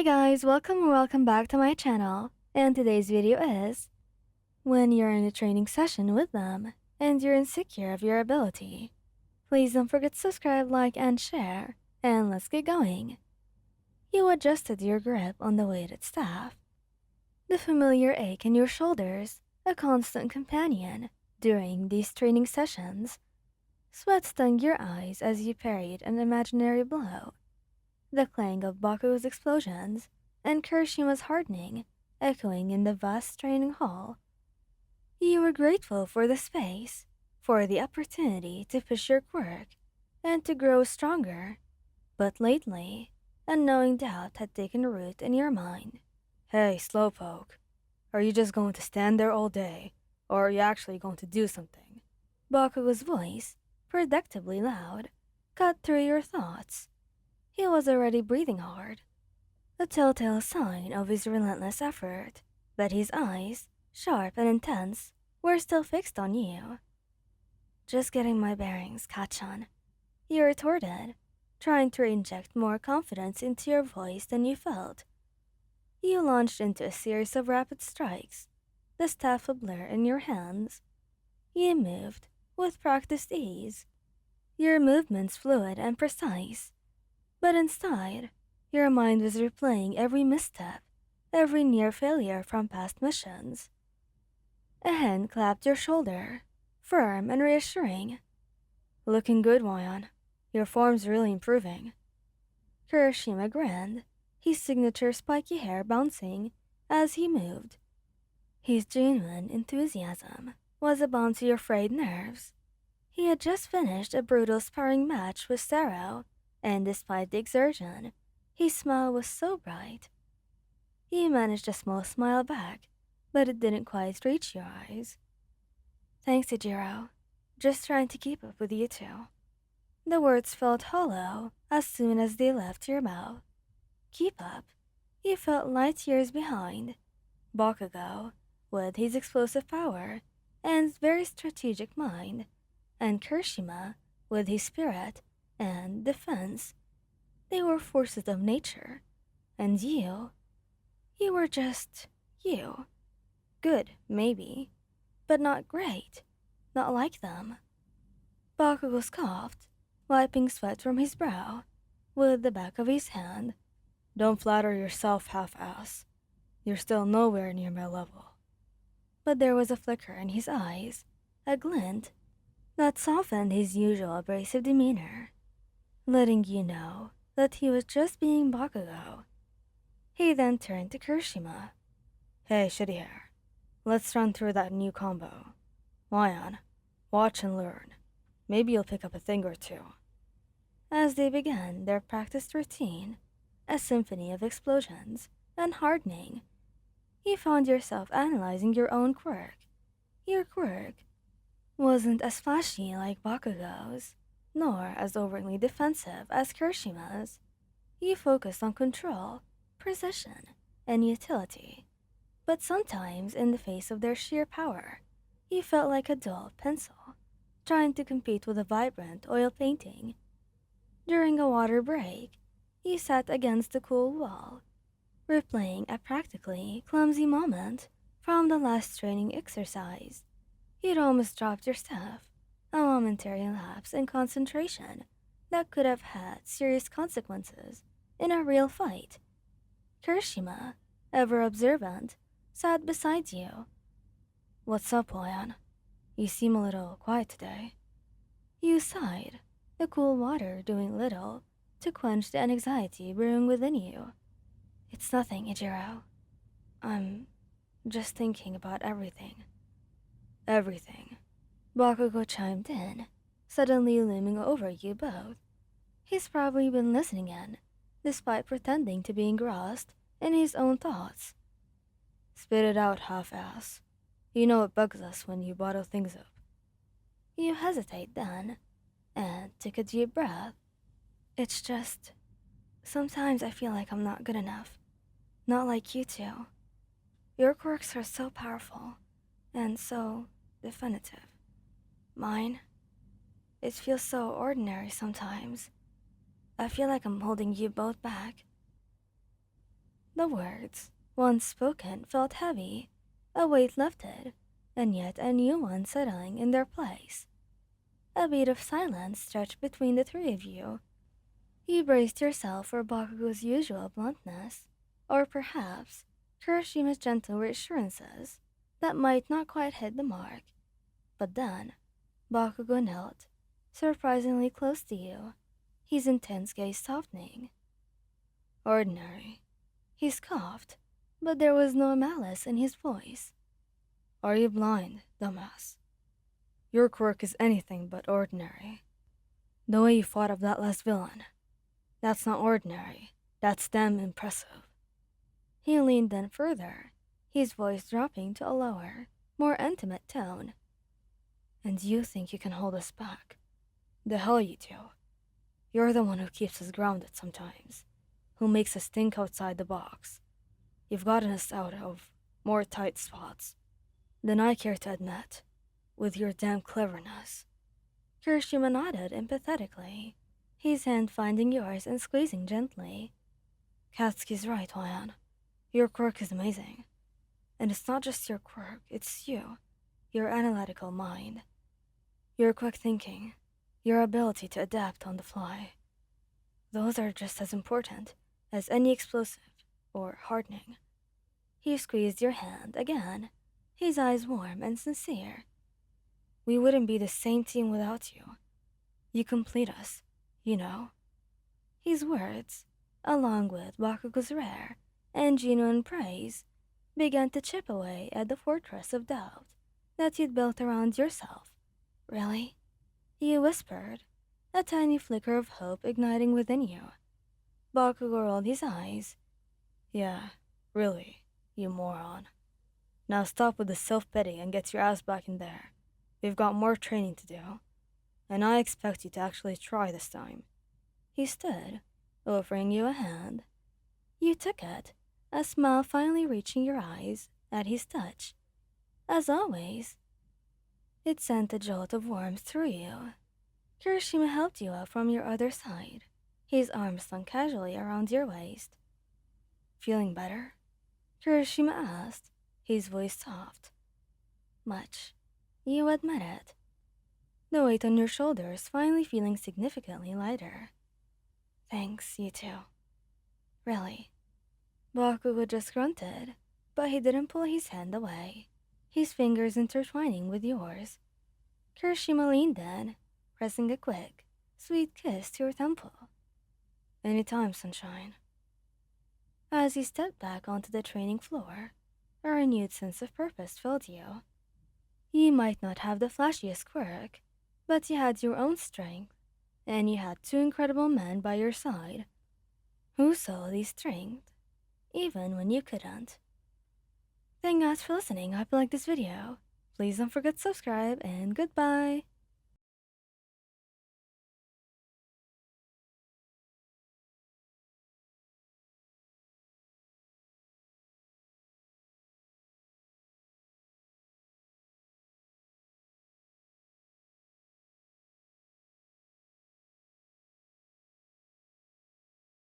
guys, welcome back to my channel. And today's video is when you're in a training session with them and you're insecure of your ability. Please don't forget to subscribe, like, and share. And let's get going. You adjusted your grip on the weighted staff. The familiar ache in your shoulders, a constant companion during these training sessions. Sweat stung your eyes as you parried an imaginary blow. The clang of Baku's explosions and Kirishima's hardening echoing in the vast training hall. You were grateful for the space, for the opportunity to push your quirk and to grow stronger. But lately, a knowing doubt had taken root in your mind. Hey, Slowpoke, are you just going to stand there all day, or are you actually going to do something? Baku's voice, predictably loud, cut through your thoughts. He was already breathing hard, a telltale sign of his relentless effort, but his eyes, sharp and intense, were still fixed on you. Just getting my bearings, Kachan, you retorted, trying to inject more confidence into your voice than you felt. You launched into a series of rapid strikes, the staff a blur in your hands. You moved with practiced ease, your movements fluid and precise. But inside, your mind was replaying every misstep, every near failure from past missions. A hand clapped your shoulder, firm and reassuring. Looking good, Wayan. Your form's really improving. Kirishima grinned, his signature spiky hair bouncing as he moved. His genuine enthusiasm was a bound to your frayed nerves. He had just finished a brutal sparring match with Saro, and despite the exertion, his smile was so bright. You managed a small smile back, but it didn't quite reach your eyes. Thanks, Ijiro. Just trying to keep up with you two. The words felt hollow as soon as they left your mouth. Keep up? You felt light years behind. Bakugo, with his explosive power and very strategic mind, and Kirishima, with his spirit and defense. They were forces of nature. And you were just you. Good, maybe, but not great. Not like them. Bakugo scoffed, wiping sweat from his brow with the back of his hand. Don't flatter yourself, half-ass. You're still nowhere near my level. But there was a flicker in his eyes, a glint, that softened his usual abrasive demeanor, letting you know that he was just being Bakugo. He then turned to Kirishima. Hey, shitty hair. Let's run through that new combo. Wayan, watch and learn. Maybe you'll pick up a thing or two. As they began their practiced routine, a symphony of explosions and hardening, you found yourself analyzing your own quirk. Your quirk wasn't as flashy like Bakugo's, nor as overtly defensive as Kirishima's. You focused on control, precision, and utility. But sometimes, in the face of their sheer power, you felt like a dull pencil, trying to compete with a vibrant oil painting. During a water break, you sat against the cool wall, replaying a practically clumsy moment from the last training exercise. You'd almost dropped your staff, a momentary lapse in concentration that could have had serious consequences in a real fight. Kirishima, ever observant, sat beside you. What's up, Wayan? You seem a little quiet today. You sighed, the cool water doing little to quench the anxiety brewing within you. It's nothing, Ijiro. I'm just thinking about everything. Everything. Bakugo chimed in, suddenly looming over you both. He's probably been listening in, despite pretending to be engrossed in his own thoughts. Spit it out, half-ass. You know it bugs us when you bottle things up. You hesitate then, and took a deep breath. It's just, sometimes I feel like I'm not good enough. Not like you two. Your quirks are so powerful, and so definitive. Mine, it feels so ordinary sometimes. I feel like I'm holding you both back. The words, once spoken, felt heavy, a weight lifted, and yet a new one settling in their place. A bit of silence stretched between the three of you. You braced yourself for Bakugo's usual bluntness, or perhaps Kuroshima's gentle reassurances that might not quite hit the mark. But then, Bakugo knelt, surprisingly close to you, his intense gaze softening. Ordinary. He scoffed, but there was no malice in his voice. Are you blind, dumbass? Your quirk is anything but ordinary. The way you fought off that last villain, that's not ordinary. That's damn impressive. He leaned in further, his voice dropping to a lower, more intimate tone. And you think you can hold us back? The hell you do. You're the one who keeps us grounded sometimes, who makes us think outside the box. You've gotten us out of more tight spots than I care to admit, with your damn cleverness. Kirishima nodded empathetically, his hand finding yours and squeezing gently. Katsuki's right, Hoyan. Your quirk is amazing. And it's not just your quirk, it's you, your analytical mind, your quick thinking, your ability to adapt on the fly. Those are just as important as any explosive or hardening. He squeezed your hand again, his eyes warm and sincere. We wouldn't be the same team without you. You complete us, you know. His words, along with Bakugo's rare and genuine praise, began to chip away at the fortress of doubt that you'd built around yourself. Really? You whispered, a tiny flicker of hope igniting within you. Bakugo rolled his eyes. Yeah, really, you moron. Now stop with the self-pity and get your ass back in there. We've got more training to do, and I expect you to actually try this time. He stood, offering you a hand. You took it, a smile finally reaching your eyes at his touch. As always, it sent a jolt of warmth through you. Kirishima helped you up from your other side, his arm slung casually around your waist. Feeling better? Kirishima asked, his voice soft. Much. You admit it. The weight on your shoulders finally feeling significantly lighter. Thanks, you too. Really. Bakugo just grunted, but he didn't pull his hand away, his fingers intertwining with yours. Kirishima leaned in, pressing a quick, sweet kiss to your temple. Anytime, sunshine. As he stepped back onto the training floor, a renewed sense of purpose filled you. You might not have the flashiest quirk, but you had your own strength, and you had two incredible men by your side, who saw these strength, even when you couldn't. Thank you guys for listening. I hope you liked this video. Please don't forget to subscribe, and goodbye!